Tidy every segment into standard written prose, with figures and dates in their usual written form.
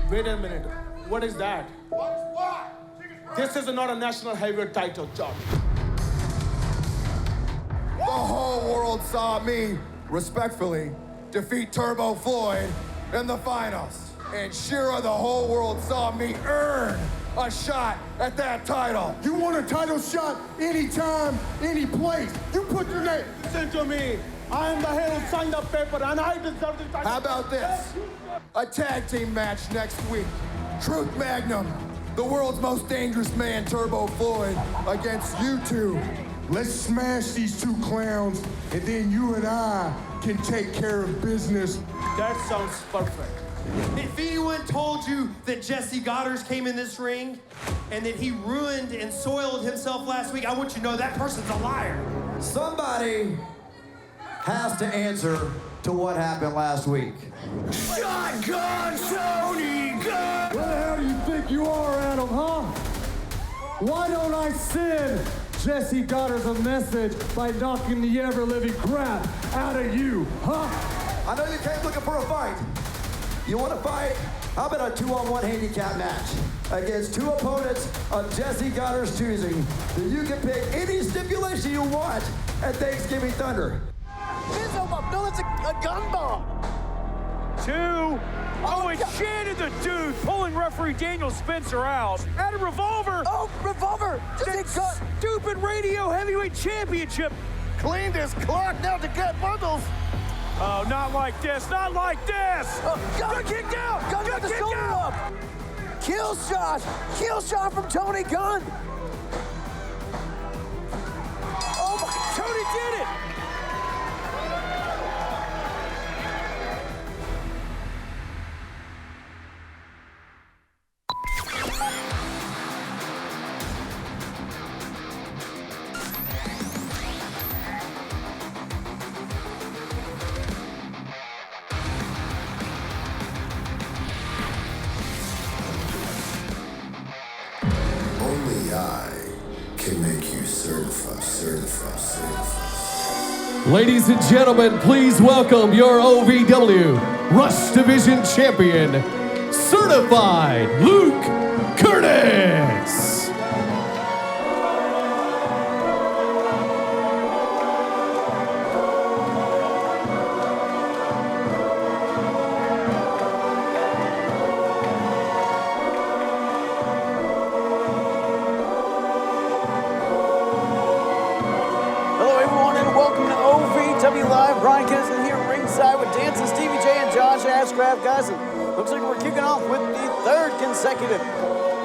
Wait a minute. What is that? What? This is not a national heavyweight title, John. The whole world saw me, respectfully, defeat Turbo Floyd in the finals. And Shera, the whole world saw me earn a shot at that title. You want a title shot anytime, any place. You put your name. Listen to me. I am the head who signed the paper, and I deserve the title. How about this? A tag team match next week. Truth Magnum, the world's most dangerous man, Turbo Floyd, against you two. Let's smash these two clowns, and then you and I can take care of business. That sounds perfect. If anyone told you that Jessie Godderz came in this ring and that he ruined and soiled himself last week, I want you to know that person's a liar. Somebody has to answer to what happened last week. Shotgun Tony Gunn! Where the hell do you think you are, Adam, huh? Why don't I send Jessie Godderz a message by knocking the ever-living crap out of you, huh? I know you came looking for a fight. You want to fight? How about a 2-on-1 handicap match against two opponents of Jessie Godderz choosing? That you can pick any stipulation you want at Thanksgiving Thunder. No, that's a gun bomb. Two. Oh, and Shannon the dude pulling referee Daniel Spencer out. At a revolver. Oh, revolver. That stupid radio heavyweight championship. Cleaned his clock now to get bundles. Oh, not like this, not like this. Gunn kicked out. Gunn got the shoulder up. Kill shot from Tony Gunn. Oh my, Tony did it. Only I can make you certified. Ladies and gentlemen, please welcome your OVW Rush Division Champion, Certified Luke Kurtis. Guys, and looks like we're kicking off with the third consecutive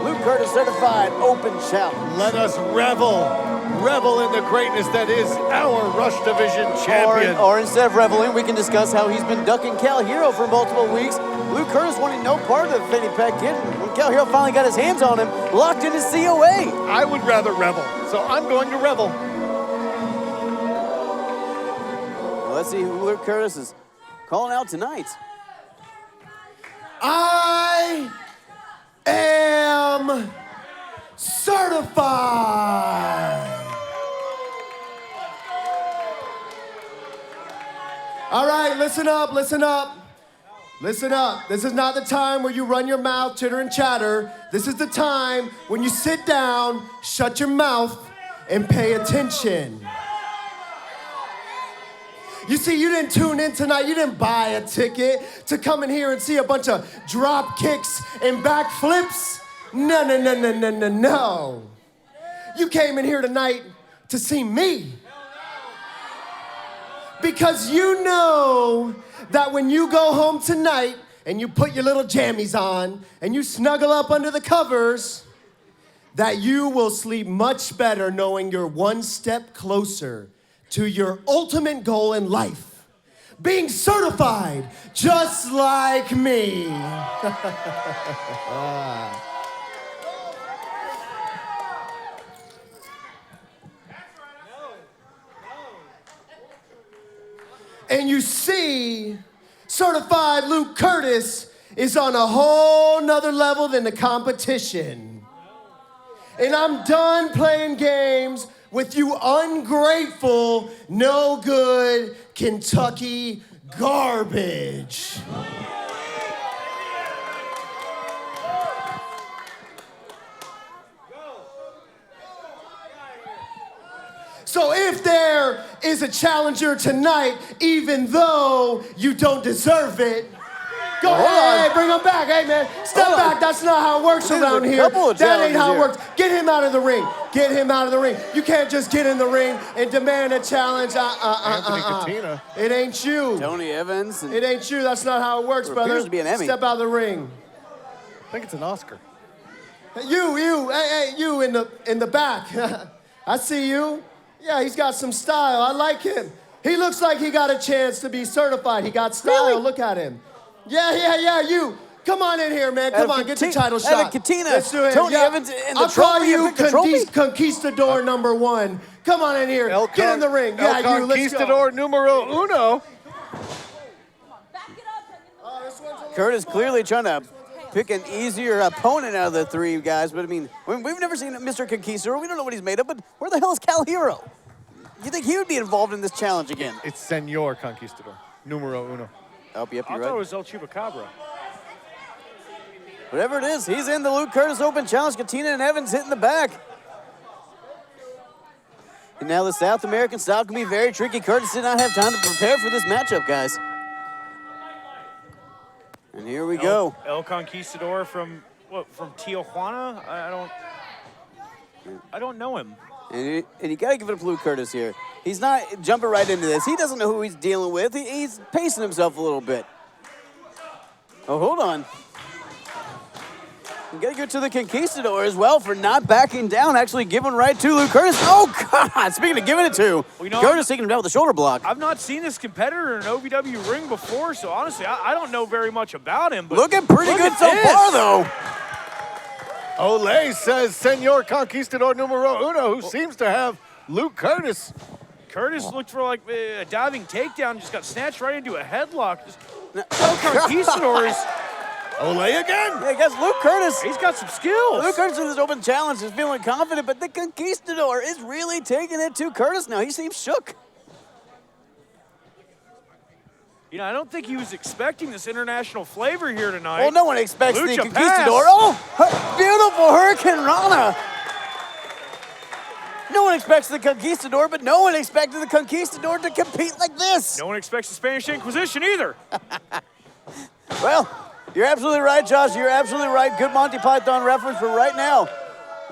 Luke Kurtis certified open challenge. Let us revel in the greatness that is our Rush Division champion. Or instead of reveling, we can discuss how he's been ducking Cal Hero for multiple weeks. Luke Kurtis wanting no part of the Fanny Pack Kid. When Cal Hero finally got his hands on him, locked in his COA. I would rather revel, so I'm going to revel. Well, let's see who Luke Kurtis is calling out tonight. I am certified. All right, listen up. This is not the time where you run your mouth, chitter and chatter. This is the time when you sit down, shut your mouth, and pay attention. You see, you didn't tune in tonight. You didn't buy a ticket to come in here and see a bunch of drop kicks and backflips. No. You came in here tonight to see me. Because you know that when you go home tonight and you put your little jammies on and you snuggle up under the covers, that you will sleep much better knowing you're one step closer to your ultimate goal in life, being certified just like me. And you see, certified Luke Kurtis is on a whole nother level than the competition. And I'm done playing games with you ungrateful, no good Kentucky garbage. if there is a challenger tonight, even though you don't deserve it, go ahead, bring him back. Hey, man, step back. That's not how it works around here. That ain't how it works. Get him out of the ring. Get him out of the ring. You can't just get in the ring and demand a challenge. Anthony Katina. It ain't you. Tony Evans. It ain't you. That's not how it works, brother. To be an Emmy. Step out of the ring. I think it's an Oscar. Hey, you in the back. I see you. Yeah, he's got some style. I like him. He looks like he got a chance to be certified. He got style. Really? Look at him. Yeah, you. Come on in here, man. Come on, get your title shot. Katina, Let's do it. Tony Evans in the I'll call you trophy. Conquistador number 1. Come on in here. Get in the ring. Yeah, you. Let's go. Conquistador numero uno. Kurtis clearly trying to pick an easier opponent out of the three guys, but I mean, we've never seen Mr. Conquistador. We don't know what he's made of, but where the hell is Cal Hero? You think he would be involved in this challenge again? It's Senor Conquistador numero uno. Oh, yep, I you're thought it right. was El Chupacabra. Whatever it is, he's in the Luke Kurtis Open Challenge. Katina and Evans hitting the back. And now the South American style can be very tricky. Kurtis did not have time to prepare for this matchup, guys. And here we go. El Conquistador from Tijuana? I don't know him. And you got to give it up to Luke Kurtis here. He's not jumping right into this. He doesn't know who he's dealing with. He's pacing himself a little bit. Oh, hold on. You got to give it to the Conquistador as well for not backing down, actually giving right to Luke Kurtis. Oh, God, speaking of giving it to, Kurtis taking him down with a shoulder block. I've not seen this competitor in an OVW ring before, so honestly, I don't know very much about him. But looking pretty good so far, though. Ole says Senor Conquistador numero uno, who seems to have Luke Kurtis. Kurtis looked for like a diving takedown, just got snatched right into a headlock. El Conquistador is... Ole again. Yeah, guys, Luke Kurtis. He's got some skills. Luke Kurtis in this open challenge is feeling confident, but the Conquistador is really taking it to Kurtis now. He seems shook. You know, I don't think he was expecting this international flavor here tonight. Well, no one expects Lucha the Conquistador. pass. Oh, beautiful Hurricane Rana. No one expects the Conquistador, but no one expected the Conquistador to compete like this. No one expects the Spanish Inquisition either. Well, you're absolutely right, Josh. You're absolutely right. Good Monty Python reference for right now.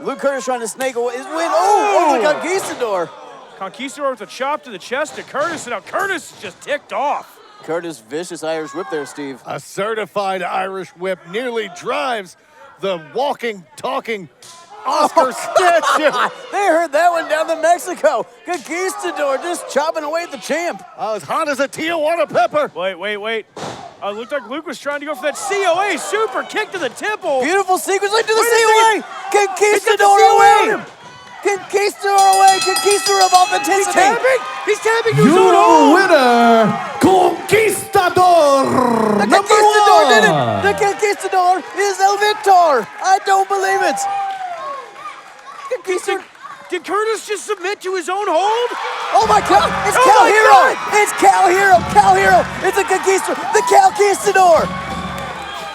Luke Kurtis trying to snake away his win. Oh, the Conquistador. Conquistador with a chop to the chest to Kurtis, and now Kurtis is just ticked off. Kurtis, vicious Irish whip there, Steve. A certified Irish whip nearly drives the walking, talking Oscar statue. They heard that one down to Mexico. Conquistador just chopping away at the champ. As hot as a Tijuana pepper. Wait. It looked like Luke was trying to go for that COA super kick to the temple. Beautiful sequence like to the COA. Conquistador away. Conquistador away. Conquistador of authenticity. He's tapping to his Your own winner, Conquistador The number Conquistador did it. 1. The Conquistador is El Victor. I don't believe it. Conquistador. Did Kurtis just submit to his own hold? Oh my God! It's Oh Cal my Hero! God! It's Cal Hero! Cal Hero! It's a Conquistador! The Conquistador!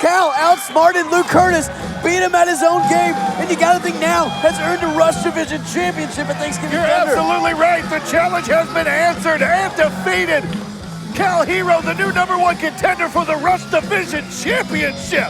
Cal outsmarted Luke Kurtis, beat him at his own game, and you gotta think now has earned a Rush Division Championship at Thanksgiving You're Thunder. absolutely right. The challenge has been answered and defeated. Cal Hero, the new #1 contender for the Rush Division Championship.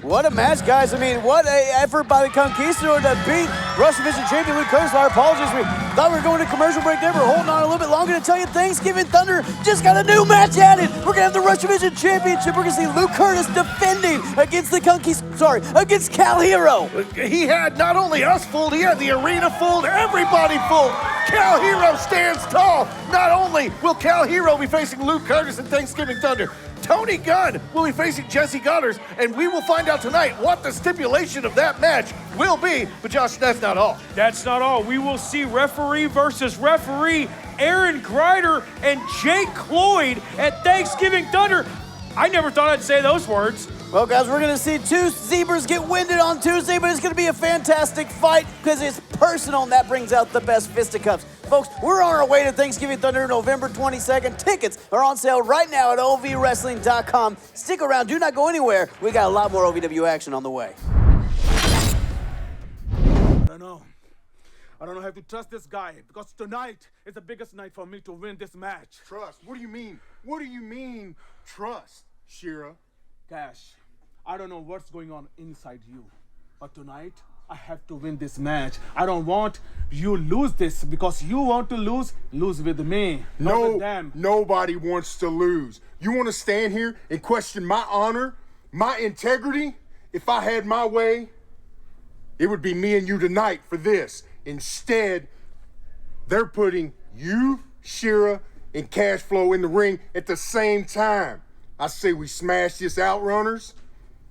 What a match, guys. I mean, what an effort by the Conquistador to beat Rush Division Champion Luke Kurtis. Our apologies. We thought we were going to commercial break there. We're holding on a little bit longer to tell you Thanksgiving Thunder just got a new match added. We're going to have the Rush Division Championship. We're going to see Luke Kurtis defending against against Cal Hero. He had not only us fooled, he had the arena fooled, everybody fooled. Cal Hero stands tall. Not only will Cal Hero be facing Luke Kurtis in Thanksgiving Thunder, Tony Gunn will be facing Jessie Godderz, and we will find out tonight what the stipulation of that match will be. But Josh, that's not all. That's not all. We will see referee versus referee Aaron Greider and Jake Cloyd at Thanksgiving Thunder. I never thought I'd say those words. Well, guys, we're going to see two zebras get winded on Tuesday, but it's going to be a fantastic fight because it's personal, and that brings out the best fisticuffs. folks, we're on our way to Thanksgiving Thunder November 22nd. Tickets are on sale right now at ovwrestling.com. Stick around. Do not go anywhere. We got a lot more OVW action on the way. I don't know how to trust this guy because tonight is the biggest night for me to win this match. Trust? What do you mean? What do you mean, trust, Shera? Cash, I don't know what's going on inside you, but tonight I have to win this match. I don't want you lose this because you want to lose with me. Not with them. Nobody wants to lose. You want to stand here and question my honor, my integrity? If I had my way, it would be me and you tonight for this. Instead, they're putting you, Shera, and Cash Flow in the ring at the same time. I say we smash this Outrunners,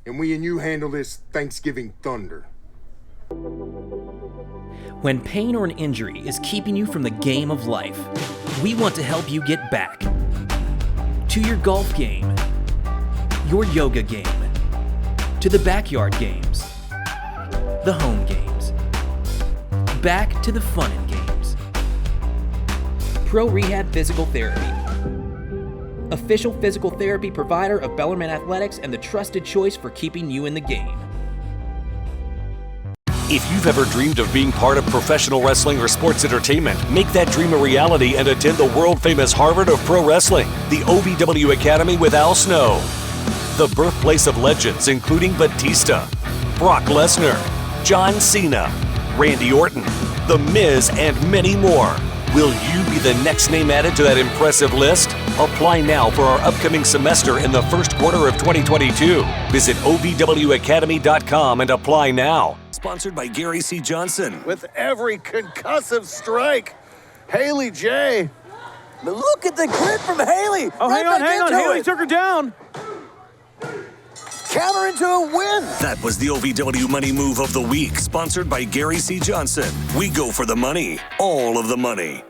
and we and you handle this Thanksgiving Thunder. When pain or an injury is keeping you from the game of life, we want to help you get back to your golf game, your yoga game, to the backyard games, the home games. Back to the fun and games. Pro Rehab Physical Therapy. Official physical therapy provider of Bellarmine Athletics and the trusted choice for keeping you in the game. If you've ever dreamed of being part of professional wrestling or sports entertainment, make that dream a reality and attend the world-famous Harvard of Pro Wrestling, the OVW Academy with Al Snow. The birthplace of legends including Batista, Brock Lesnar, John Cena, Randy Orton, The Miz, and many more. Will you be the next name added to that impressive list? Apply now for our upcoming semester in the first quarter of 2022. Visit OVWacademy.com and apply now. Sponsored by Gary C. Johnson. With every concussive strike, Haley J. But look at the grit from Haley. Oh, right hang on. Haley took her down. Counter into a win. That was the OVW Money Move of the Week, sponsored by Gary C. Johnson. We go for the money, all of the money.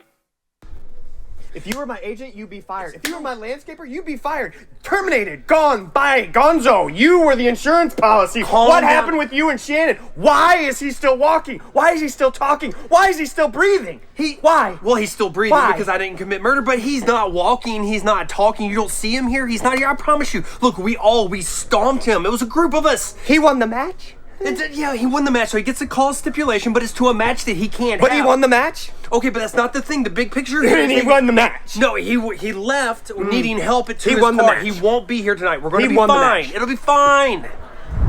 If you were my agent, you'd be fired. If you were my landscaper, you'd be fired. Terminated. Gone. Bye. Gonzo. You were the insurance policy. What happened with you and Shannon? Why is he still walking? Why is he still talking? Why is he still breathing? Why? Well, he's still breathing Why? because I didn't commit murder, but he's not walking, he's not talking. You don't see him here, he's not here. I promise you. Look, we stomped him. It was a group of us. He won the match? Yeah, he won the match, so he gets a call stipulation, but it's to a match that he can't But have. he won the match? Okay, but that's not the thing. The big picture is And he won the match. No, he left needing help at He his won the car. match. He won't be here tonight. We're going to be won the fine. match. It'll be fine.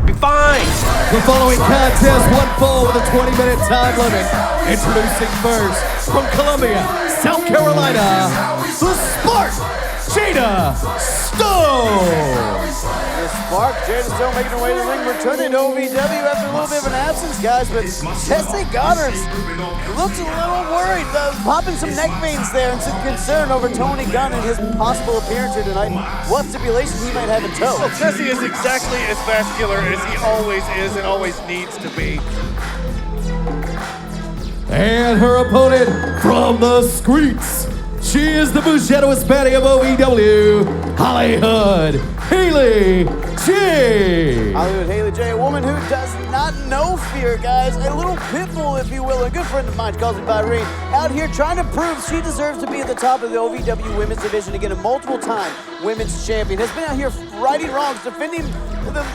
Be fine. The following contest, one fall with a 20-minute time limit. Introducing first, from Columbia, South Carolina, the Spark, Jada Stone. The Spark, Jada Stone making her way to the ring, returning to OVW after a little bit of an absence, guys. But Jessie Godderz looks a little worried, popping some neck veins there and some concern over Tony Gunn and his possible appearance here tonight. What stipulation he might have in tow. Well, Jesse is exactly as vascular as he always is and always needs to be. And her opponent from the streets. She is the Bugetto Hispanic of OVW, Hollyhood, Haley J. Hollywood Haley J, a woman who does not know fear, guys. A little pitbull, if you will. A good friend of mine calls me by ring. Out here trying to prove she deserves to be at the top of the OVW women's division again. A multiple-time women's champion. Has been out here righting wrongs, defending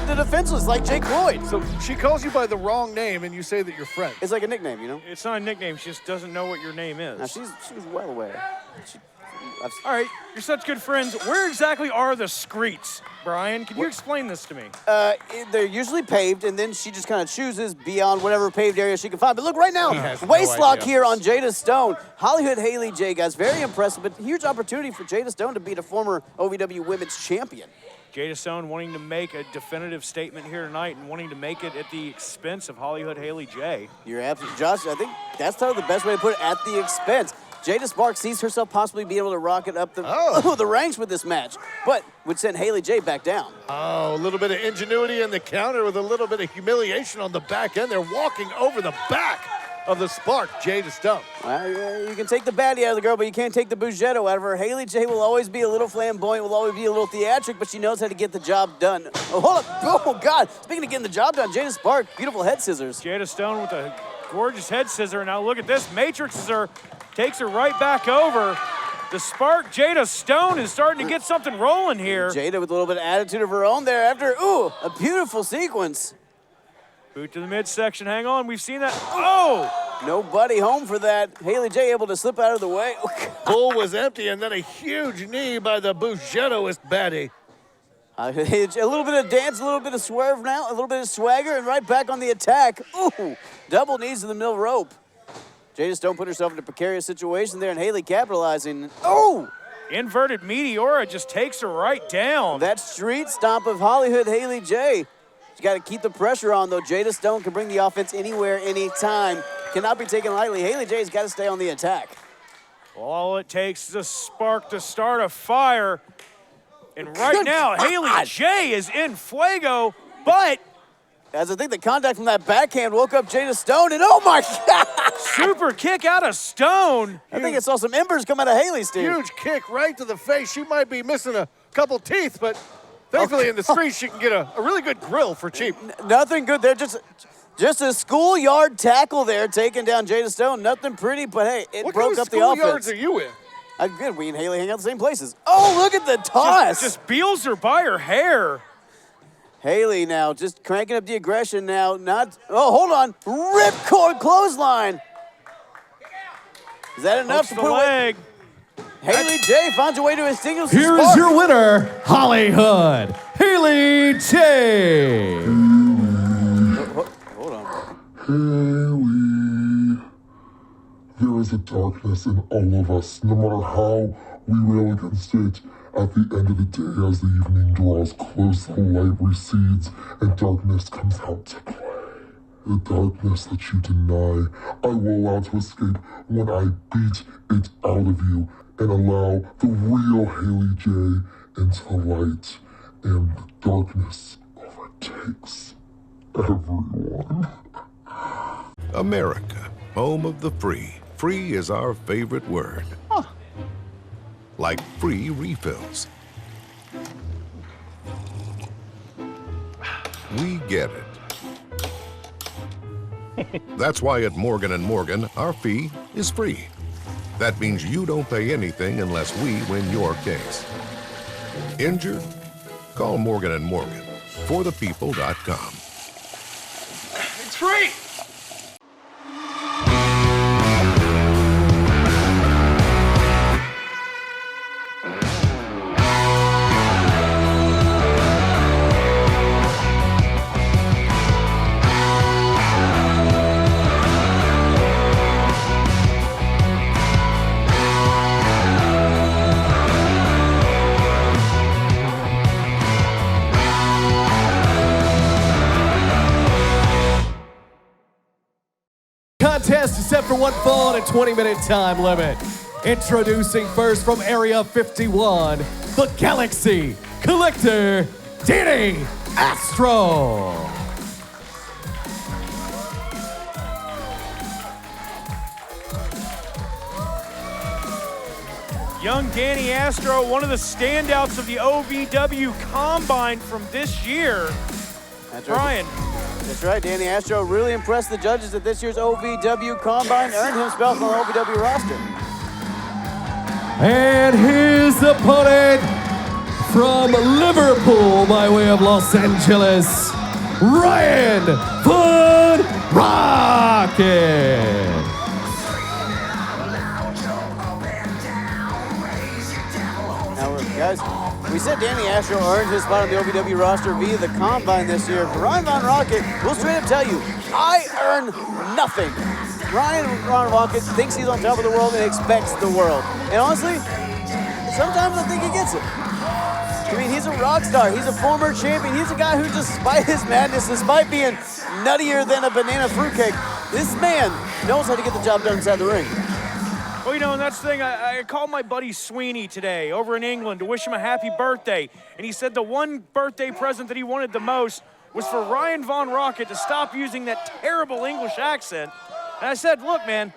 the defenseless like Jake Lloyd. So she calls you by the wrong name and you say that you're friends. It's like a nickname, you know? It's not a nickname. She just doesn't know what your name is. Now, she's well aware. All right, you're such good friends. Where exactly are the streets, Brian? Can you explain this to me? They're usually paved, and then she just kind of chooses beyond whatever paved area she can find. But look, right now, waist lock here on Jada Stone. Hollywood Haley J, guys, very impressive, but huge opportunity for Jada Stone to beat a former OVW women's champion. Jada Stone wanting to make a definitive statement here tonight and wanting to make it at the expense of Hollywood Haley J. You're absolutely, Josh, I think that's totally the best way to put it, at the expense. Jada Sparks sees herself possibly being able to rocket up the, the ranks with this match, but would send Haley J back down. Oh, a little bit of ingenuity in the counter with a little bit of humiliation on the back end. They're walking over the back of the Spark, Jada Stone. Well, you can take the baddie out of the girl, but you can't take the Bugetto out of her. Haley J will always be a little flamboyant, will always be a little theatric, but she knows how to get the job done. Oh, hold up. Oh, God. Speaking of getting the job done, Jada Spark, beautiful head scissors. Jada Stone with a gorgeous head scissor. Now look at this. Matrix scissor. takes her right back over. The spark, Jada Stone, is starting to get something rolling here. Jada with a little bit of attitude of her own there after, ooh, a beautiful sequence. Boot to the midsection, hang on, we've seen that. Oh! Nobody home for that. Haley J able to slip out of the way. Pool was empty, and then a huge knee by the Buscettoist baddie. A little bit of dance, a little bit of swerve now, a little bit of swagger, and right back on the attack. Ooh, double knees in the middle rope. Jada Stone put herself in a precarious situation there, and Haley capitalizing. Oh! Inverted Meteora just takes her right down. That street stomp of Hollyhood Haley J. She's got to keep the pressure on, though. Jada Stone can bring the offense anywhere, anytime. Cannot be taken lightly. Haley J's got to stay on the attack. All it takes is a spark to start a fire. And right now, Haley J is in fuego, but... As I think the contact from that backhand woke up Jada Stone, and oh my God! Super kick out of Stone. I think I saw some embers come out of Haley, Steve. Huge kick right to the face. She might be missing a couple teeth, but thankfully in the streets she can get a really good grill for cheap. Nothing good there, just a schoolyard tackle there, taking down Jada Stone. Nothing pretty, but hey, it broke up the offense. What schoolyards are you in? Good, we and Haley hang out the same places. Oh, look at the toss. Just beals her by her hair. Haley now just cranking up the aggression now. Oh, hold on. Ripcord clothesline. Is that enough to put away? Haley J finds a way to extinguish the spark. Here's your winner, Hollyhood, Haley J. Hold on. Haley. There is a darkness in all of us, no matter how we rail against it. At the end of the day, as the evening draws close, the light recedes and darkness comes out to play. The darkness that you deny, I will allow to escape when I beat it out of you and allow the real Haley J into light, and the darkness overtakes everyone. America, home of the free. Free is our favorite word. Like free refills. We get it. That's why at Morgan & Morgan, our fee is free. That means you don't pay anything unless we win your case. Injured? Call Morgan & Morgan. ForThePeople.com. It's free! Contest is set for one fall and a 20-minute time limit. Introducing first from Area 51, the Galaxy Collector, Danny Astro. Young Danny Astro, one of the standouts of the OVW Combine from this year. That's Brian. That's right, Danny Astro really impressed the judges at this year's OVW Combine, earned him spells on the OVW roster. And his opponent from Liverpool by way of Los Angeles, Ryan Von Rockit. Now, guys, we said Danny Astro earned his spot on the OVW roster via the Combine this year. For Ryan Von Rockit, we'll straight up tell you, I earn nothing. Ryan Von Rockit thinks he's on top of the world and expects the world. And honestly, sometimes I think he gets it. I mean, he's a rock star. He's a former champion. He's a guy who, despite his madness, despite being nuttier than a banana fruitcake, this man knows how to get the job done inside the ring. Well, you know, and that's the thing, I called my buddy Sweeney today over in England to wish him a happy birthday. And he said the one birthday present that he wanted the most was for Ryan Von Rockit to stop using that terrible English accent. And I said, look, man,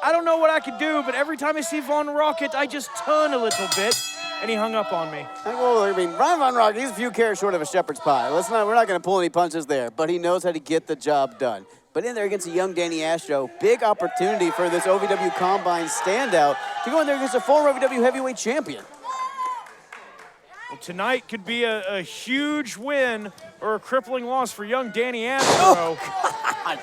I don't know what I could do, but every time I see Von Rockit, I just turn a little bit. and he hung up on me. Well, I mean, Ryan Von Rockit, he's a few carrots short of a shepherd's pie. We're not going to pull any punches there, but he knows how to get the job done. But in there against a young Danny Astro, big opportunity for this OVW Combine standout to go in there against a former OVW heavyweight champion. Well, tonight could be a huge win or a crippling loss for young Danny Astro. Oh, God.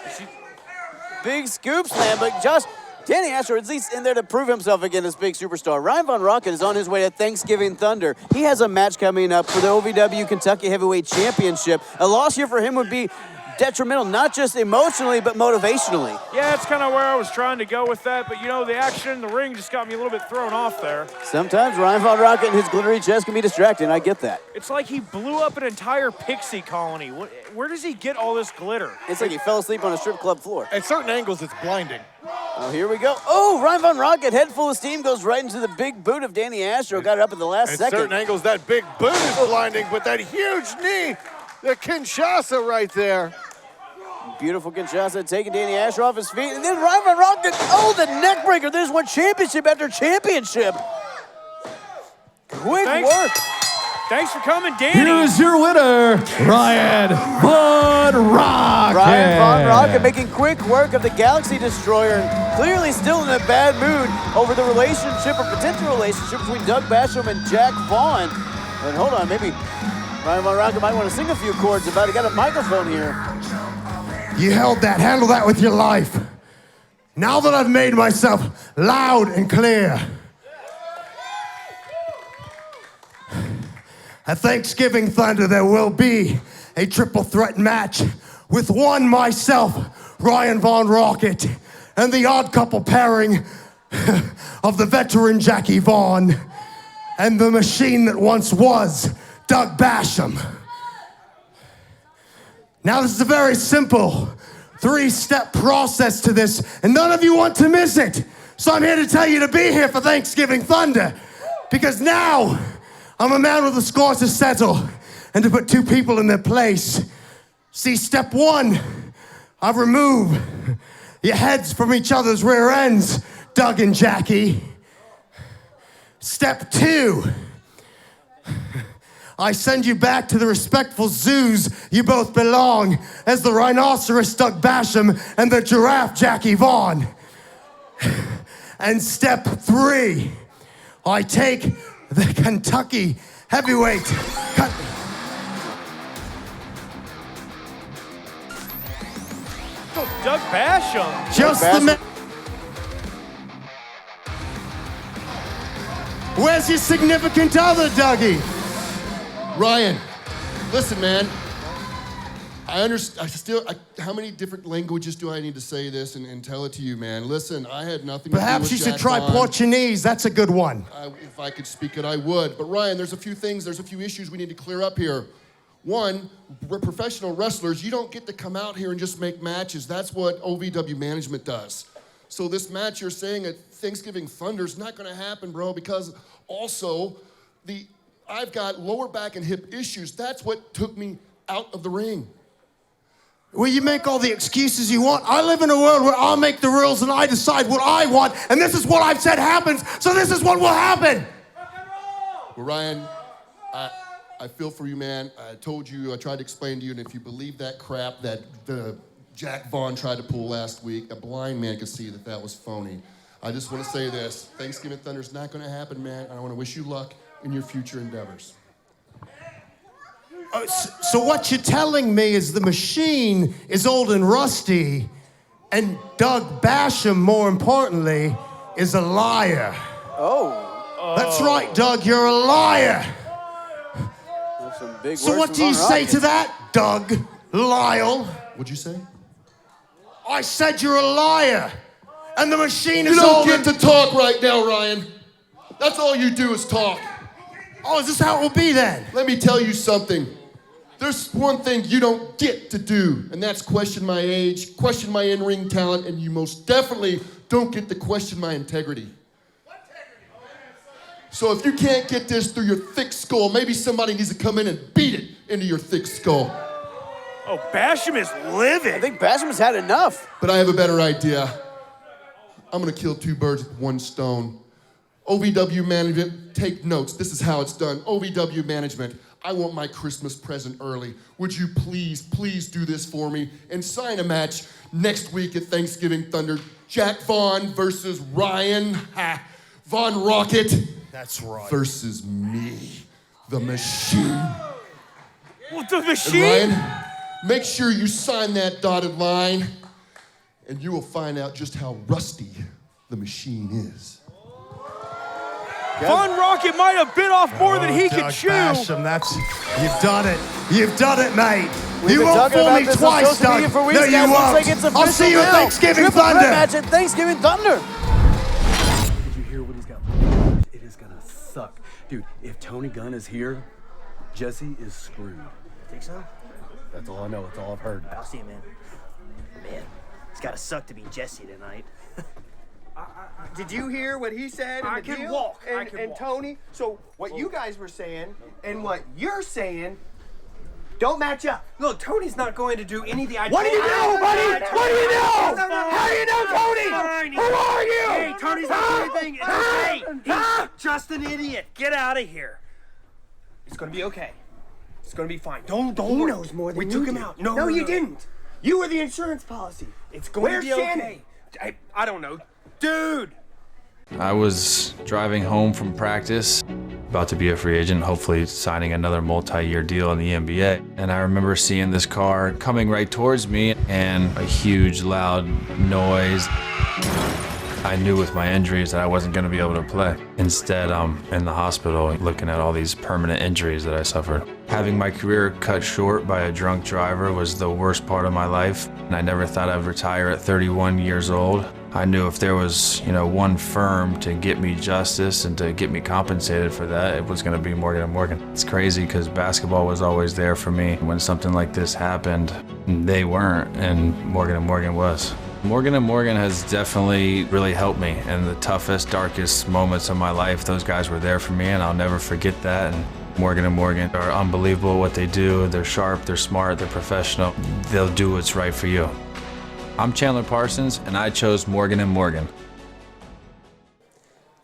Big scoops, man, but Josh, Danny Astro is at least in there to prove himself again as big superstar. Ryan Von Rockit is on his way to Thanksgiving Thunder. He has a match coming up for the OVW Kentucky Heavyweight Championship. A loss here for him would be detrimental, not just emotionally, but motivationally. Yeah, that's kind of where I was trying to go with that, but you know, the action in the ring just got me a little bit thrown off there. Sometimes Ryan Von Rockit and his glittery chest can be distracting, I get that. It's like he blew up an entire pixie colony. Where does he get all this glitter? It's like he fell asleep on a strip club floor. At certain angles, it's blinding. Oh, here we go. Oh, Ryan Von Rockit, head full of steam, goes right into the big boot of Danny Astro. Got it up at the last second. At certain angles, that big boot is blinding, but that huge knee, the Kinshasa right there. Beautiful Kinshasa taking Danny Astro off his feet. And then Ryan Von Rockit, oh, the neck breaker. There's one championship after championship. Quick work. Thanks for coming, Danny. Here is your winner, Ryan Von Rockit. Ryan Von Rockit making quick work of the Galaxy Destroyer and clearly still in a bad mood over the relationship or potential relationship between Doug Basham and Jack Vaughn. And hold on, maybe Ryan Von Rockit might want to sing a few chords about it. Got a microphone here. You held that. Handle that with your life. Now that I've made myself loud and clear, at Thanksgiving Thunder, there will be a triple threat match with one myself, Ryan Von Rockit, and the odd couple pairing of the veteran Jackie Vaughn and the machine that once was Doug Basham. Now, this is a very simple three-step process to this, and none of you want to miss it. So I'm here to tell you to be here for Thanksgiving Thunder, because now I'm a man with the scores to settle and to put two people in their place. See, step one, I remove your heads from each other's rear ends, Doug and Jackie. Step two, I send you back to the respectful zoos you both belong as the rhinoceros Doug Basham and the giraffe Jackie Vaughn. And step three, I take the Kentucky heavyweight Doug Basham. Just Doug the man. Where's your significant other, Dougie? Ryan, listen, man. I understand. How many different languages do I need to say this and tell it to you, man? Listen, I had nothing Perhaps to you do with should try Jack Vaughn. Portuguese. That's a good one. If I could speak it, I would. But Ryan, there's a few issues we need to clear up here. One, we're professional wrestlers. You don't get to come out here and just make matches. That's what OVW management does. So this match you're saying at Thanksgiving Thunder is not going to happen, bro, because also I've got lower back and hip issues. That's what took me out of the ring. Well, you make all the excuses you want. I live in a world where I'll make the rules and I decide what I want, and this is what I've said happens, so this is what will happen. Well, Ryan, I feel for you, man. I told you, I tried to explain to you, and if you believe that crap that the Jack Vaughn tried to pull last week, a blind man could see that was phony. I just want to say this. Thanksgiving Thunder's not going to happen, man. I want to wish you luck in your future endeavors. So what you're telling me is the machine is old and rusty, and Doug Basham, more importantly, is a liar. Oh. That's right, Doug, you're a liar. Some big So words what from do you Von say Rockit. to that, Doug Lyle? What'd you say? I said you're a liar, and the machine is You don't old get to talk right now, Ryan. That's all you do is talk. Oh, is this how it will be then? Let me tell you something. There's one thing you don't get to do, and that's question my age, question my in-ring talent, and you most definitely don't get to question my integrity. So if you can't get this through your thick skull, maybe somebody needs to come in and beat it into your thick skull. Oh, Basham is livid. I think Basham's had enough. But I have a better idea. I'm gonna kill two birds with one stone. OVW management, take notes. This is how it's done. OVW management, I want my Christmas present early. Would you please do this for me and sign a match next week at Thanksgiving Thunder? Jack Vaughn versus Ryan Von Rockit. That's right. Versus me, the machine. Well, the machine? And Ryan, make sure you sign that dotted line, and you will find out just how rusty the machine is. Von Rockit might have bit off more than he could chew. Basham, you've done it. You've done it, mate. We've You been won't talking fool about me this on twice, social Doug. media for weeks, No, you guys. Looks won't. like it's I'll see you official at now. Thanksgiving Triple threat Thunder. match at Thanksgiving Thunder. Did you hear what he's got? It is gonna suck. Dude, if Tony Gunn is here, Jesse is screwed. Think so? That's all I know. That's all I've heard. I'll see you, man. Man, it's gotta suck to be Jesse tonight. Did you hear what he said? I and the can deal? walk. I And, can and walk. Tony, so what you guys were saying and what you're saying don't match up. Look, Tony's not going to do anything. What do you know, buddy? What do you know? How do you know, Tony? Who are you? Hey, Tony's not doing anything. It's okay. He's just an idiot. Get out of here. It's gonna be okay. It's gonna be fine. Don't He worry. knows more than we you took him do. out. No, you didn't. You were the insurance policy. It's going Where's to be Shannon? okay. I don't know. Dude! I was driving home from practice, about to be a free agent, hopefully signing another multi-year deal in the NBA. And I remember seeing this car coming right towards me and a huge loud noise. I knew with my injuries that I wasn't going to be able to play. Instead, I'm in the hospital looking at all these permanent injuries that I suffered. Having my career cut short by a drunk driver was the worst part of my life, and I never thought I'd retire at 31 years old. I knew if there was, one firm to get me justice and to get me compensated for that, it was going to be Morgan & Morgan. It's crazy because basketball was always there for me. When something like this happened, they weren't, and Morgan & Morgan was. Morgan & Morgan has definitely really helped me in the toughest, darkest moments of my life. Those guys were there for me, and I'll never forget that. And Morgan & Morgan are unbelievable what they do. They're sharp, they're smart, they're professional. They'll do what's right for you. I'm Chandler Parsons, and I chose Morgan & Morgan.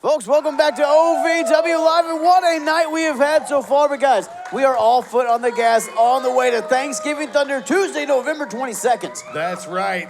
Folks, welcome back to OVW Live, and what a night we have had so far. But guys, we are all foot on the gas on the way to Thanksgiving Thunder, Tuesday, November 22nd. That's right.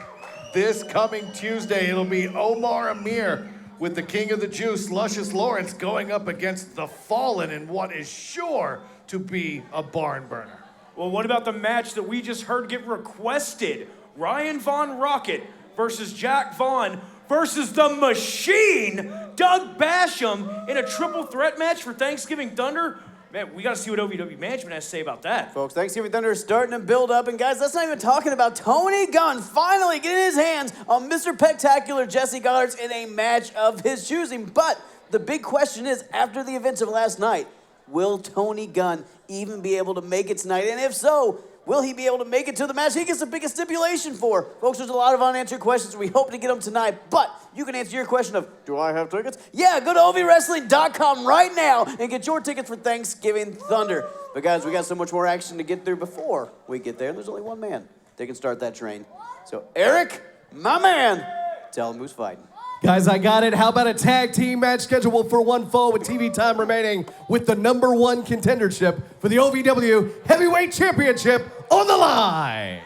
This coming Tuesday, it'll be Omar Amir with the King of the Juice, Luscious Lawrence, going up against the Fallen in what is sure to be a barn burner. Well, what about the match that we just heard get requested? Ryan Von Rockit versus Jack Vaughn versus the Machine, Doug Basham, in a triple threat match for Thanksgiving Thunder. Man, we got to see what OVW management has to say about that. Folks, Thanksgiving Thunder is starting to build up, and guys, that's not even talking about Tony Gunn finally getting his hands on Mr. PEC-Tacular Jessie Godderz in a match of his choosing. But the big question is, after the events of last night, will Tony Gunn even be able to make it tonight? And if so, will he be able to make it to the match he gets the biggest stipulation for? Folks, there's a lot of unanswered questions. We hope to get them tonight, but you can answer your question of, do I have tickets? Yeah, go to ovwrestling.com right now and get your tickets for Thanksgiving Thunder. But guys, we got so much more action to get through before we get there. There's only one man that can start that train. So Eric, my man, tell him who's fighting. Guys, I got it. How about a tag team match scheduled for one fall with TV time remaining with the #1 contendership for the OVW Heavyweight Championship on the line?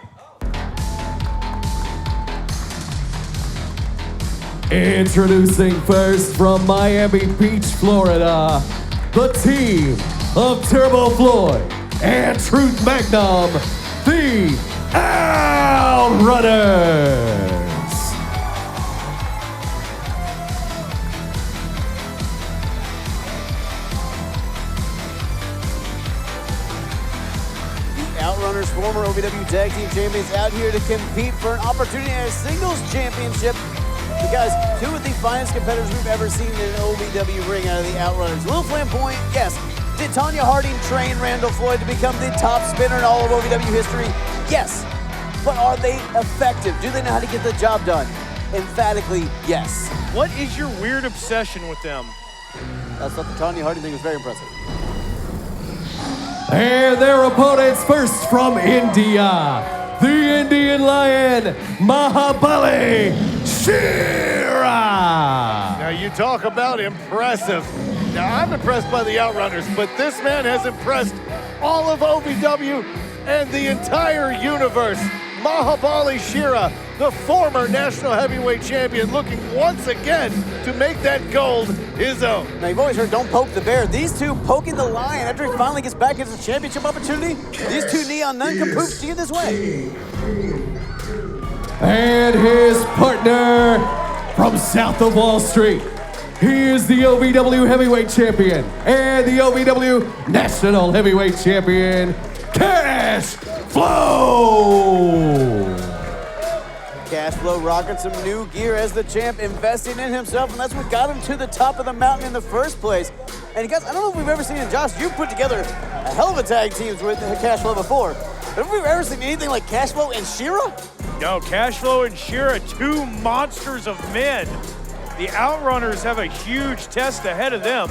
Introducing first from Miami Beach, Florida, the team of Turbo Floyd and Truth Magnum, the Outrunners. Outrunners, former OVW Tag Team Champions, out here to compete for an opportunity at a singles championship. But guys, two of the finest competitors we've ever seen in an OVW ring out of the Outrunners. Little flamboyant, yes. Did Tanya Harding train Randall Floyd to become the top spinner in all of OVW history? Yes. But are they effective? Do they know how to get the job done? Emphatically, yes. What is your weird obsession with them? That's what the Tanya Harding thing was very impressive. And their opponents first from India, the Indian Lion, Mahabali Shera. Now You talk about impressive. Now, I'm impressed by the Outrunners, but this man has impressed all of OVW and the entire universe. Mahabali Shera, the former national heavyweight champion, looking once again to make that gold his own. Now, you've always heard, don't poke the bear. These two poking the lion after he finally gets back into the championship opportunity. These two neon nincompoops see it this way. And his partner from south of Wall Street. He is the OVW heavyweight champion and the OVW national heavyweight champion, Cash Flow! Cash Flow rocking some new gear as the champ, investing in himself, and that's what got him to the top of the mountain in the first place. And guys, I don't know if we've ever seen it. Josh, you've put together a hell of a tag teams with Cash Flow before, but have we ever seen anything like Cash Flow and Shera? No, Cash Flow and Shera, two monsters of men. The Outrunners have a huge test ahead of them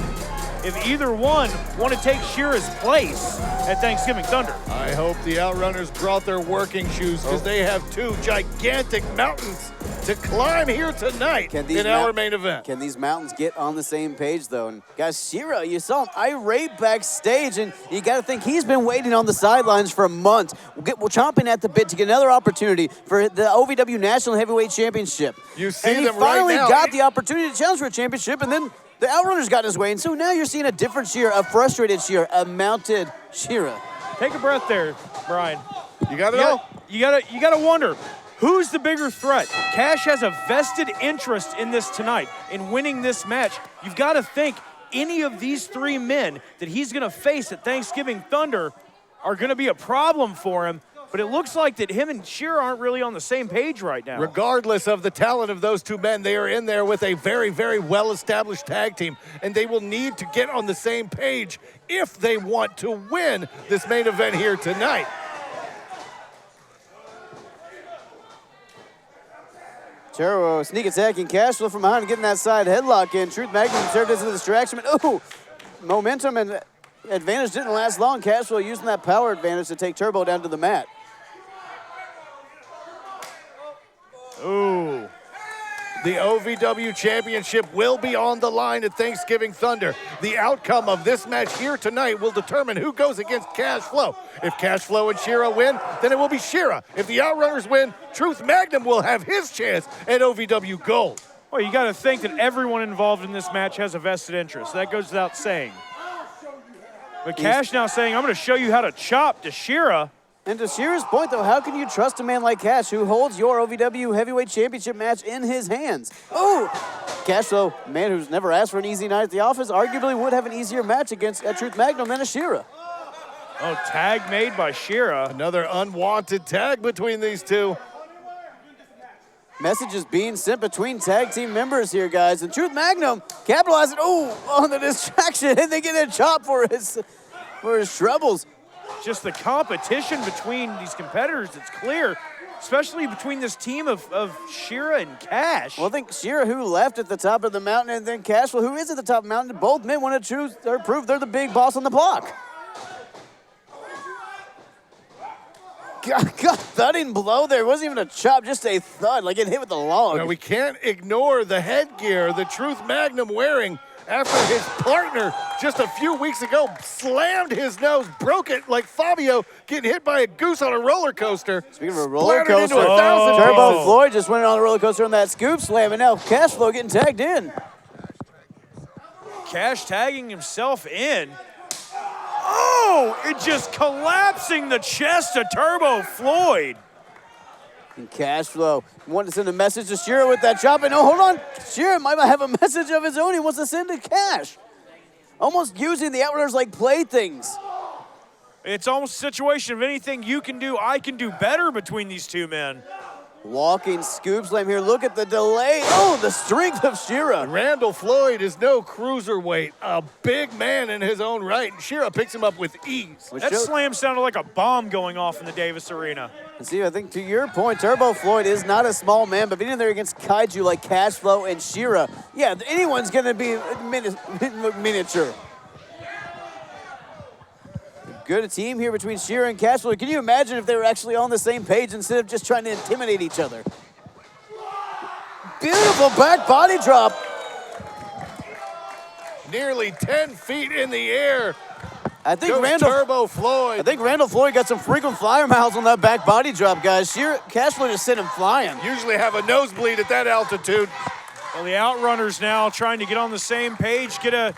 if either one want to take Shera's place at Thanksgiving Thunder. I hope the Outrunners brought their working shoes because they have two gigantic mountains to climb here tonight in our main event. Can these mountains get on the same page, though? And guys, Shera, you saw him irate backstage, and you got to think he's been waiting on the sidelines for a month. We're chomping at the bit to get another opportunity for the OVW National Heavyweight Championship. You see and he them finally right now. got the opportunity to challenge for a championship, and then the Outrunners got in his way, and so now you're seeing a different Shera, a frustrated Shera, a mounted Shera. Take a breath there, Brian. You got it all? You gotta wonder, who's the bigger threat? Cash has a vested interest in this tonight, in winning this match. You've got to think any of these three men that he's gonna face at Thanksgiving Thunder are gonna be a problem for him. But it looks like that him and Shera aren't really on the same page right now. Regardless of the talent of those two men, they are in there with a very, very well-established tag team, and they will need to get on the same page if they want to win this main event here tonight. Shera sneak attacking Cash Flow from behind, getting that side headlock in. Truth Magnum served as a distraction, but ooh, momentum and advantage didn't last long. Cash Flow using that power advantage to take Turbo down to the mat. Ooh. The OVW Championship will be on the line at Thanksgiving Thunder. The outcome of this match here tonight will determine who goes against Cash Flow. If Cash Flow and Shera win, then it will be Shera. If the Outrunners win, Truth Magnum will have his chance at OVW Gold. Well, you got to think that everyone involved in this match has a vested interest. That goes without saying. But Cash now saying, I'm going to show you how to chop to Shera. And to Shera's point, though, how can you trust a man like Cash who holds your OVW Heavyweight Championship match in his hands? Oh, Cash, though, man who's never asked for an easy night at the office, arguably would have an easier match against Truth Magnum than a Shera. Oh, tag made by Shera. Another unwanted tag between these two. Messages being sent between tag team members here, guys. And Truth Magnum capitalizing, on the distraction, and they get a chop for his troubles. Just the competition between these competitors, it's clear, especially between this team of Shera and Cash. Well, I think Shera, who left at the top of the mountain, and then Cash, who is at the top of the mountain, both men want to choose or prove they're the big boss on the block. God, thudding blow there. It wasn't even a chop, just a thud, like it hit with the log. Now, we can't ignore the headgear the Truth Magnum wearing after his partner just a few weeks ago slammed his nose, broke it like Fabio getting hit by a goose on a roller coaster. Speaking of a roller coaster, Turbo Turbo Floyd just went on a roller coaster on that scoop slam, and now Cash Flow getting tagged in. Cash tagging himself in. Oh, it just collapsing the chest of Turbo Floyd. And Cash Flow wanted to send a message to Shera with that chop. And oh, hold on. Shera might have a message of his own he wants to send to Cash. Almost using the Outrunners like playthings. It's almost a situation of anything you can do, I can do better between these two men. Walking scoop slam here. Look at the delay. Oh, the strength of Shera. Randall Floyd is no cruiserweight, a big man in his own right. And Shera picks him up with ease. That slam sounded like a bomb going off in the Davis Arena. And see, I think to your point, Turbo Floyd is not a small man, but being in there against Kaiju like Cash Flow and Shera, yeah, anyone's going to be miniature. Good team here between Shera and Cash Flow. Can you imagine if they were actually on the same page instead of just trying to intimidate each other? Beautiful back body drop. nearly 10 feet in the air. I think Goes Turbo Floyd. I think Randall Floyd got some frequent flyer miles on that back body drop, guys. Cashflow just sent him flying. Usually have a nosebleed at that altitude. Well, the Outrunners now trying to get on the same page, get a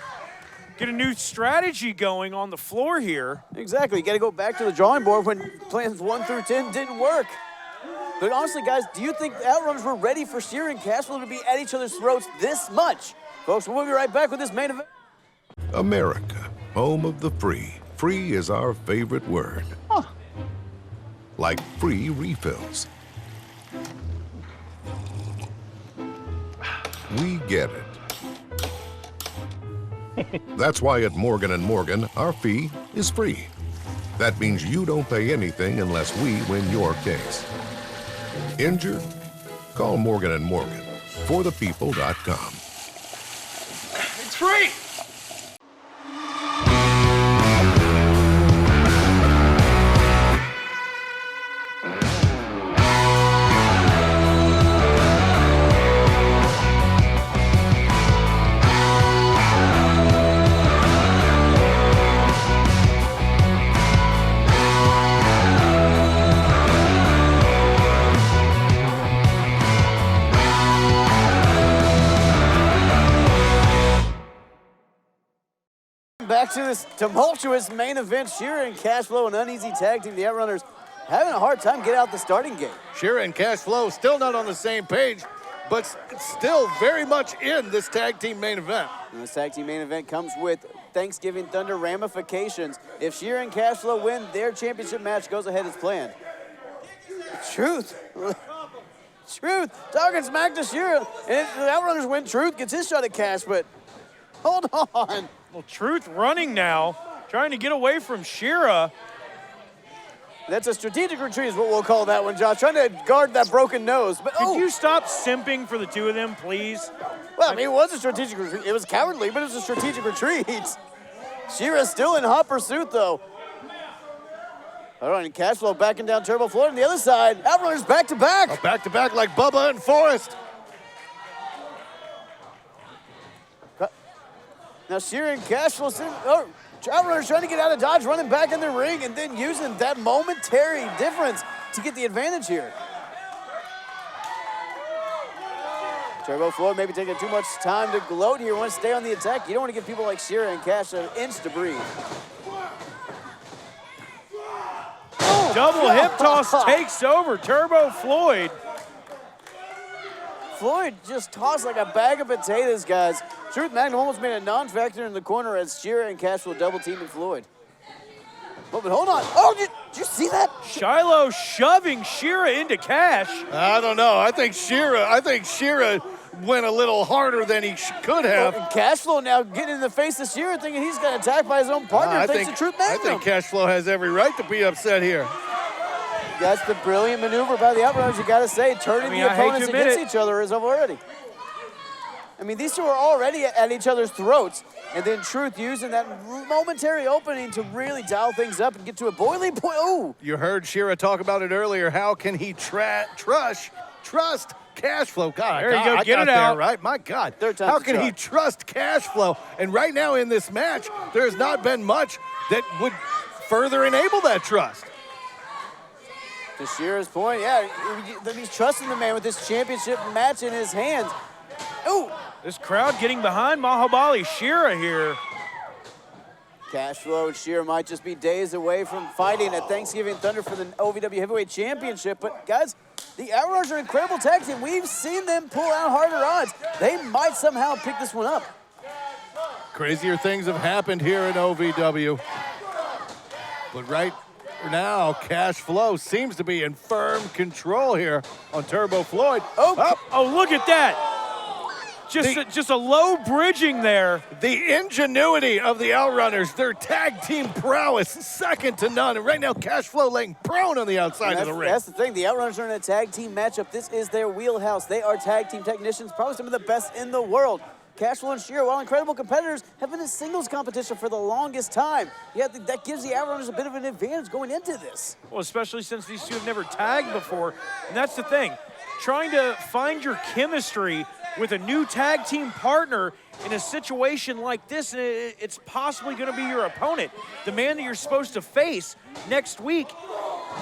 new strategy going on the floor here. Exactly. You got to go back to the drawing board when plans 1 through 10 didn't work. But honestly, guys, do you think the Outrunners were ready for Shera and Cashflow to be at each other's throats this much? Folks, we'll be right back with this main event. America, home of the free. Free is our favorite word. Like free refills. We get it. That's why at Morgan & Morgan, our fee is free. That means you don't pay anything unless we win your case. Injured? Call Morgan & Morgan. ForThePeople.com. It's free! Back to this tumultuous main event. Shera and Cashflow, an uneasy tag team. The Outrunners having a hard time getting out the starting gate. Shera and Cashflow still not on the same page, but still very much in this tag team main event. And this tag team main event comes with Thanksgiving Thunder ramifications. If Shera and Cashflow win, their championship match goes ahead as planned. Truth. Truth. Talking smack to Shera. And if the Outrunners win, Truth gets his shot at Cash, but hold on. Well, Truth running now, trying to get away from Shera. That's a strategic retreat is what we'll call that one, Josh. Trying to guard that broken nose. But Could you stop simping for the two of them, please? Well, I mean, it was a strategic retreat. It was cowardly, but it was a strategic retreat. Shera's still in hot pursuit, though. All right, and Cashflow backing down Turbo Floyd on the other side. Outrunners back to back. Back to back like Bubba and Forrest. Now Shera and Cashflow, Outrunners trying to get out of dodge, running back in the ring, and then using that momentary difference to get the advantage here. Turbo Floyd maybe taking too much time to gloat here. Want to stay on the attack. You don't want to give people like Shera and Cash an inch to breathe. Double hip toss takes over Turbo Floyd. Floyd just tossed like a bag of potatoes, guys. Truth Magnum almost made a non-factor in the corner as Shera and Cashflow double teaming Floyd. Oh, but hold on. Oh, did you see that? Shiloh shoving Shera into Cash. I don't know. I think Shera went a little harder than he could have. And Cashflow now getting in the face of Shera, thinking he's got attacked by his own partner. Thanks to Truth Magnum. I think Cashflow has every right to be upset here. That's the brilliant maneuver by the Outrunners, you got to say. Turning the opponents against each other as of already. I mean, these two are already at each other's throats. And then Truth using that momentary opening to really dial things up and get to a boiling point. Oh! You heard Shera talk about it earlier. How can he trust Cashflow? God, there you go, get it out. Right? My God. How can he trust Cashflow? And right now in this match, there has not been much that would further enable that trust. To Shera's point, yeah, he's trusting the man with this championship match in his hands. Ooh! This crowd getting behind Mahabali Shera here. Cashflow and Shera might just be days away from fighting at Thanksgiving Thunder for the OVW Heavyweight Championship. But guys, the Outrunners are an incredible tag team. We've seen them pull out harder odds. They might somehow pick this one up. Crazier things have happened here in OVW. But right now, Cashflow seems to be in firm control here on Turbo Floyd. Oh, look at that. Just a low bridging there. The ingenuity of the Outrunners, their tag team prowess, second to none. And right now, Cashflow laying prone on the outside of the ring. That's the thing. The Outrunners are in a tag team matchup. This is their wheelhouse. They are tag team technicians, probably some of the best in the world. Cashflow and Shera, while incredible competitors, have been in singles competition for the longest time. Yeah, that gives the Outrunners a bit of an advantage going into this. Well, especially since these two have never tagged before. And that's the thing. Trying to find your chemistry with a new tag team partner in a situation like this, and it's possibly going to be your opponent, the man that you're supposed to face next week.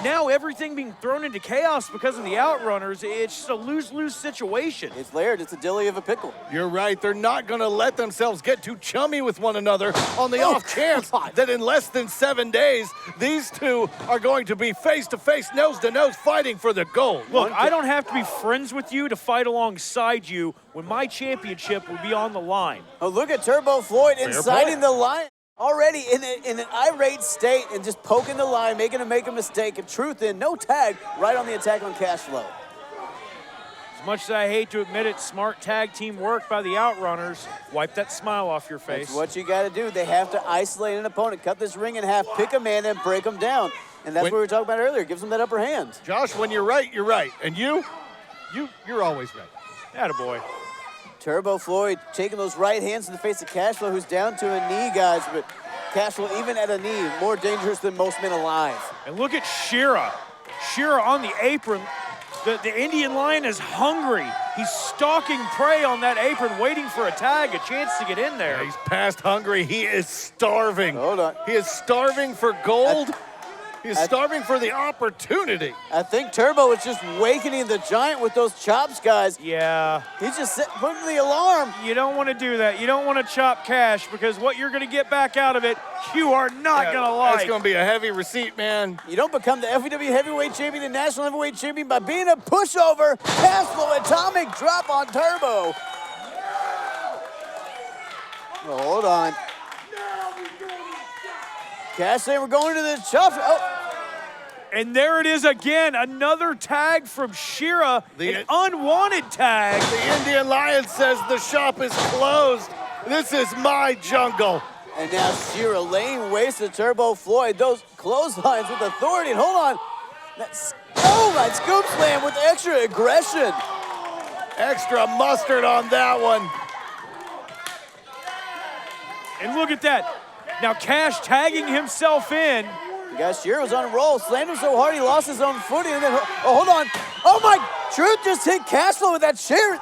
Now everything being thrown into chaos because of the Outrunners, it's just a lose-lose situation. It's layered. It's a dilly of a pickle. You're right. They're not going to let themselves get too chummy with one another on the off chance that in less than 7 days, these two are going to be face-to-face, nose-to-nose, fighting for the gold. Look, I don't have to be friends with you to fight alongside you when my championship will be on the line. Oh, look at Turbo Floyd Fair inciting play. the line. Already in an irate state and just poking the line, making him make a mistake. And Truth in, no tag, right on the attack on Cash Flow. As much as I hate to admit it, smart tag team work by the Outrunners. Wipe that smile off your face. That's what you got to do. They have to isolate an opponent, cut this ring in half, pick a man, and break him down. And that's what we were talking about earlier. Gives them that upper hand. Josh, when you're right, you're right. And you're always right. Attaboy. Turbo Floyd taking those right hands in the face of Cash Flow, who's down to a knee, guys. But Cash Flow, even at a knee, more dangerous than most men alive. And look at Shera. Shera on the apron. The Indian Lion is hungry. He's stalking prey on that apron, waiting for a tag, a chance to get in there. Yeah, he's past hungry. He is starving. Hold on. He is starving for gold. He is starving for the opportunity. I think Turbo is just wakening the Giant with those chops, guys. Yeah. He's just putting the alarm. You don't want to do that. You don't want to chop Cash, because what you're going to get back out of it, you are not going to like. That's going to be a heavy receipt, man. You don't become the OVW Heavyweight Champion and National Heavyweight Champion by being a pushover. Cash Flow, atomic drop on Turbo. Oh, hold on. Cash saying we're going to the chops. Oh. And there it is again, another tag from Shera, an unwanted tag. The Indian Lion says the shop is closed. This is my jungle. And now Shera laying waste to Turbo Floyd. Those clotheslines with authority. And hold on. That scoop slam with extra aggression. Extra mustard on that one. And look at that. Now Cash tagging himself in. Guys, Shera was on a roll, slammed him so hard he lost his own footing, and then, hold on. Oh my, Truth just hit Cash Flow with that Shera.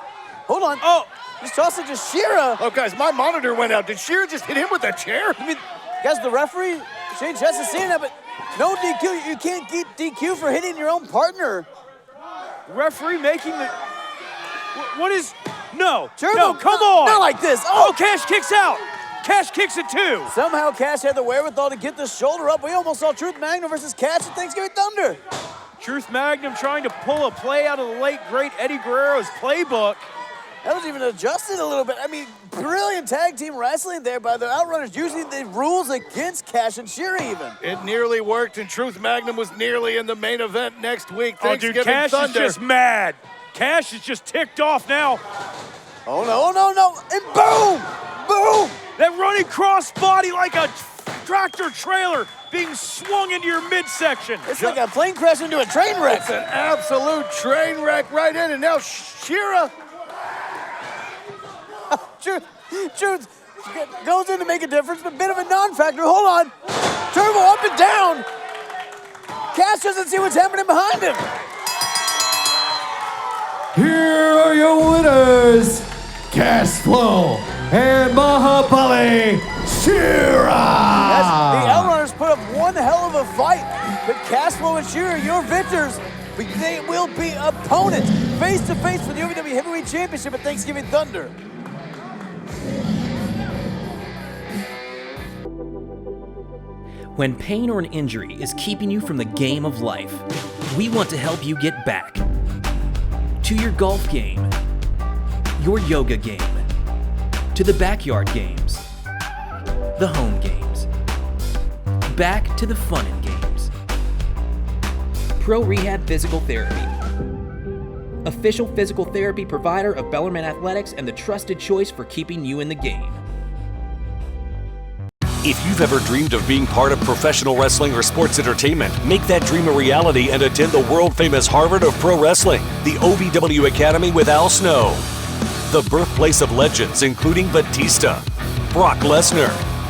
Hold on. Oh. He's tossing to Shera. Oh, guys, my monitor went out. Did Shera just hit him with that chair? I mean, guys, the referee, Shane Chess is seeing that, but no DQ. You can't get DQ for hitting your own partner. Referee making the, what is, no, Turbo, no, come on. Not like this. Oh, Cash kicks out. Cash kicks it too. Somehow Cash had the wherewithal to get the shoulder up. We almost saw Truth Magnum versus Cash at Thanksgiving Thunder. Truth Magnum trying to pull a play out of the late, great Eddie Guerrero's playbook. That was even adjusted a little bit. I mean, brilliant tag team wrestling there by the Outrunners, using the rules against Cash and Shera even. It nearly worked, and Truth Magnum was nearly in the main event next week. Oh, dude, Cash Thunder. is just mad. Cash is just ticked off now. Oh, no. And boom! Boom! That running crossbody like a tractor trailer being swung into your midsection. It's like a plane crash into a train wreck. It's an absolute train wreck right in, and now Shera. Truth goes in to make a difference, but a bit of a non-factor. Hold on. Turbo up and down. Cash doesn't see what's happening behind him. Here are your winners, Cash Flow and Mahabali Shera. The Outrunners put up one hell of a fight, but Cash Flow and Shera, your victors, but they will be opponents face-to-face for the OVW Heavyweight Championship at Thanksgiving Thunder. When pain or an injury is keeping you from the game of life, we want to help you get back to your golf game, your yoga game, to the backyard games, the home games, back to the fun and games. Pro Rehab Physical Therapy, official physical therapy provider of Bellarmine Athletics and the trusted choice for keeping you in the game. If you've ever dreamed of being part of professional wrestling or sports entertainment, make that dream a reality and attend the world-famous Harvard of Pro Wrestling, the OVW Academy with Al Snow. The birthplace of legends including Batista, Brock Lesnar,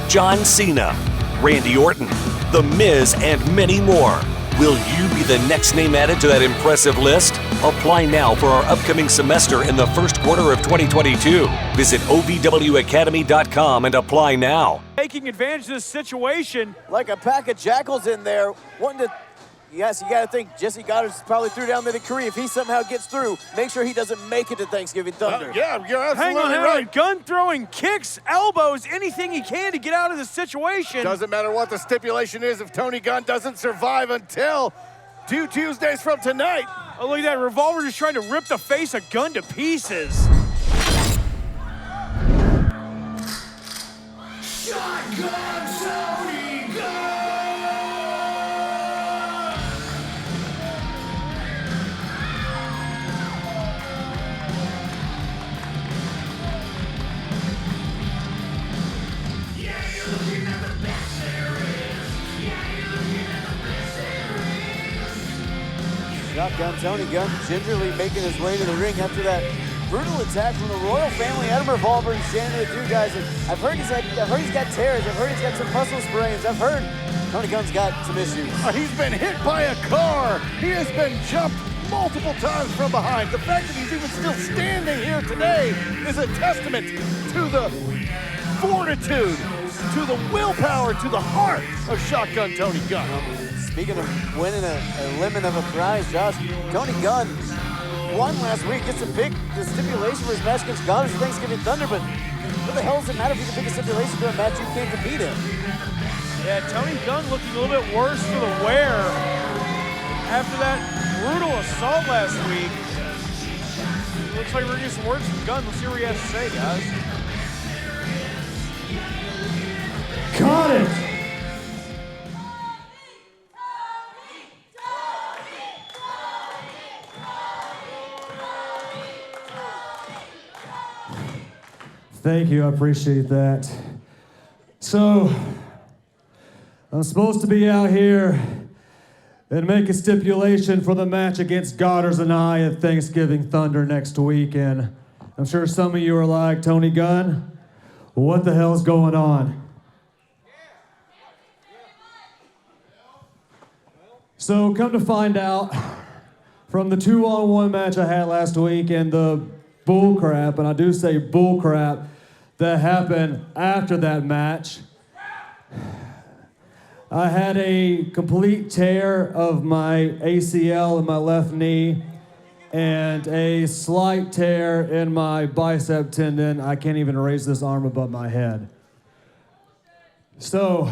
John Cena, Randy Orton, The Miz, and many more. Will you be the next name added to that impressive list? Apply now for our upcoming semester in the first quarter of 2022. Visit ovwacademy.com and apply now. Taking advantage of this situation. Like a pack of jackals in there, wanting to. Yes, you got to think Jessie Godderz probably threw down the decree. If he somehow gets through, make sure he doesn't make it to Thanksgiving Thunder. Yeah, you're absolutely hang on, right. Gunn throwing kicks, elbows, anything he can to get out of the situation. Doesn't matter what the stipulation is if Tony Gunn doesn't survive until 2 Tuesdays from tonight. Oh, look at that. Revolver just trying to rip the face of Gunn to pieces. Shotgun Tony Gunn! Shotgun Tony Gunn gingerly making his way to the ring after that brutal attack from the royal family. Adam Revolver and Shannon, the two guys. I've heard he's got tears. I've heard he's got some muscle sprains. I've heard Tony Gunn's got some issues. He's been hit by a car. He has been jumped multiple times from behind. The fact that he's even still standing here today is a testament to the fortitude, to the willpower, to the heart of Shotgun Tony Gunn. Speaking of winning a lemon of a prize, Josh, Tony Gunn won last week. Gets to pick the stipulation for his match against Godderz Thanksgiving Thunder, but what the hell does it matter if you can pick a stipulation for a match you can't compete in? Yeah, Tony Gunn looking a little bit worse for the wear after that brutal assault last week. Looks like we're getting some words from Gunn. Let's hear what he has to say, guys. Got it! Thank you, I appreciate that. So, I'm supposed to be out here and make a stipulation for the match against Godderz and I at Thanksgiving Thunder next week, and I'm sure some of you are like, Tony Gunn, what the hell's going on? So, come to find out, from the 2-on-1 match I had last week and the bull crap, and I do say bull crap, that happened after that match, I had a complete tear of my ACL in my left knee and a slight tear in my bicep tendon. I can't even raise this arm above my head. So,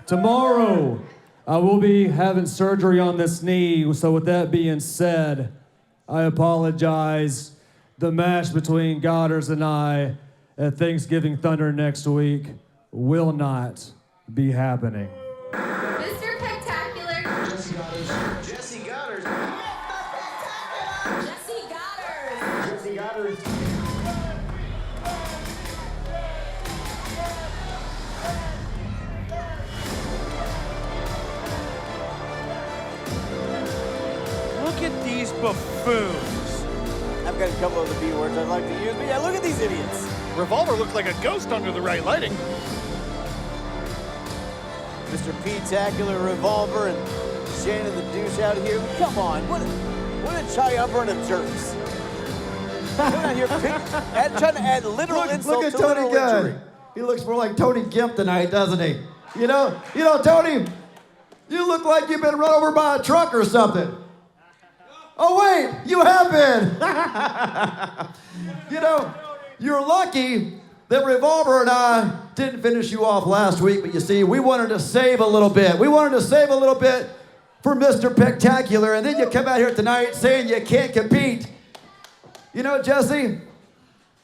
tomorrow, I will be having surgery on this knee. So with that being said, I apologize. The match between Godderz and I at Thanksgiving Thunder next week will not be happening. Mr. PEC-Tacular. Jessie Godderz. Jessie Godderz. Jessie Godderz. Jessie Godderz. Look at these buffoons. I've got a couple of the B words I'd like to use, but yeah, look at these idiots. Revolver looked like a ghost under the right lighting. Mr. PEC-Tacular, Revolver, and Shannon the douche out here. Come on, what a triumvirate of jerks. Coming out here trying to add literal insult Look to at Tony literal Gunn. injury. He looks more like Tony Gimp tonight, doesn't he? You know, Tony, you look like you've been run over by a truck or something. Oh wait, you have been. You know, you're lucky that Revolver and I didn't finish you off last week, but you see, we wanted to save a little bit. We wanted to save a little bit for Mr. PEC-Tacular, and then you come out here tonight saying you can't compete. You know, Jesse,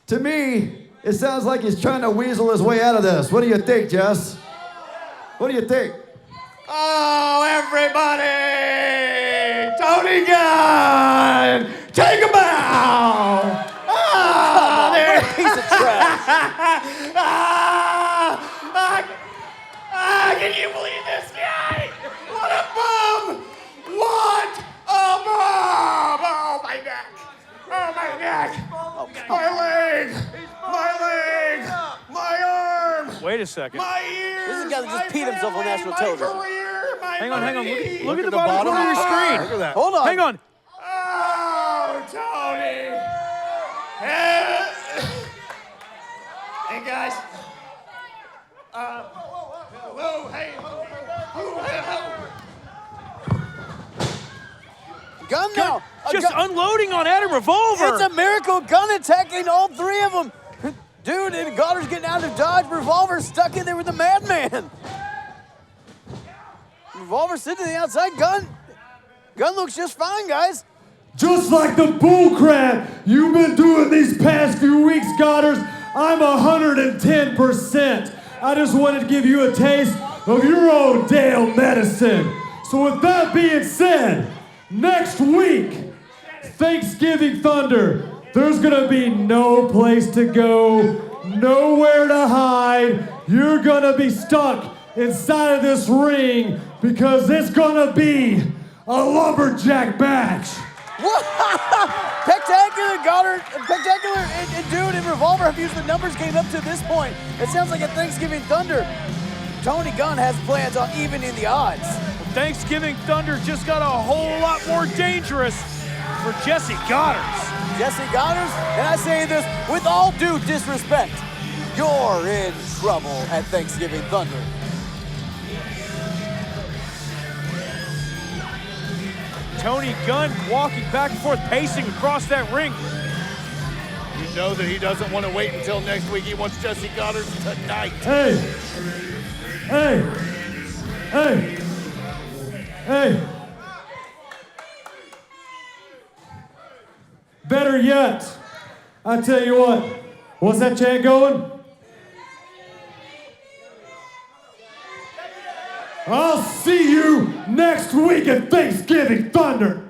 to me, it sounds like he's trying to weasel his way out of this. What do you think, Jess? What do you think? Oh, everybody! Tony Gunn! Take a bow! Ah, there. Piece of trash. Can you believe this guy? What a bum! What a bum! Oh, my neck! Oh, my neck! My leg! My leg! My arm! Wait a second. My ears! This is a guy that just my peed himself on family, national television. My career! My Hang on. Look at the bottom corner of your screen. Look at that. Hold on. Hang on. Oh, Tony. Hey, guys. Whoa, hey. Gunn now. Just unloading on Adam Revolver. It's a miracle. Gunn attacking all three of them. Dude, and Godderz getting out of dodge. Revolver stuck in there with the madman. Revolver sitting to the outside. Gunn looks just fine, guys. Just like the bullcrap you've been doing these past few weeks, Godderz, I'm 110%. I just wanted to give you a taste of your own Dale medicine. So with that being said, next week, Thanksgiving Thunder, there's gonna be no place to go, nowhere to hide. You're gonna be stuck inside of this ring because it's gonna be a lumberjack match. Spectacular, and Dude and Revolver have used the numbers game up to this point. It sounds like a Thanksgiving Thunder. Tony Gunn has plans on evening the odds. Thanksgiving Thunder just got a whole lot more dangerous for Jessie Godderz. Jessie Godderz, and I say this with all due disrespect, you're in trouble at Thanksgiving Thunder. Tony Gunn walking back and forth, pacing across that ring. You know that he doesn't want to wait until next week. He wants Jessie Godderz tonight. Hey. Better yet, I tell you what, what's that chant going? I'll see you next week at Thanksgiving Thunder.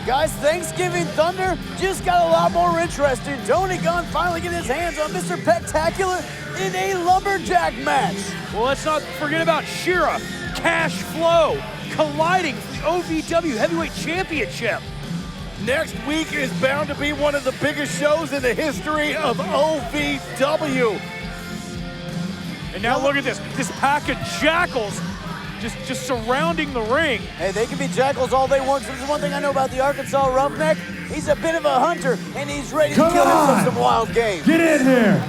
Guys, Thanksgiving Thunder just got a lot more interesting. Tony Gunn finally getting his hands on Mr. PEC-Tacular in a lumberjack match. Well, let's not forget about Shera, Cash Flow, colliding for the OVW Heavyweight Championship. Next week is bound to be one of the biggest shows in the history of OVW. And now look at this pack of jackals just surrounding the ring. Hey, they can be jackals all they want. There's one thing I know about the Arkansas Roughneck. He's a bit of a hunter, and he's ready to kill himself some wild game. Get in here.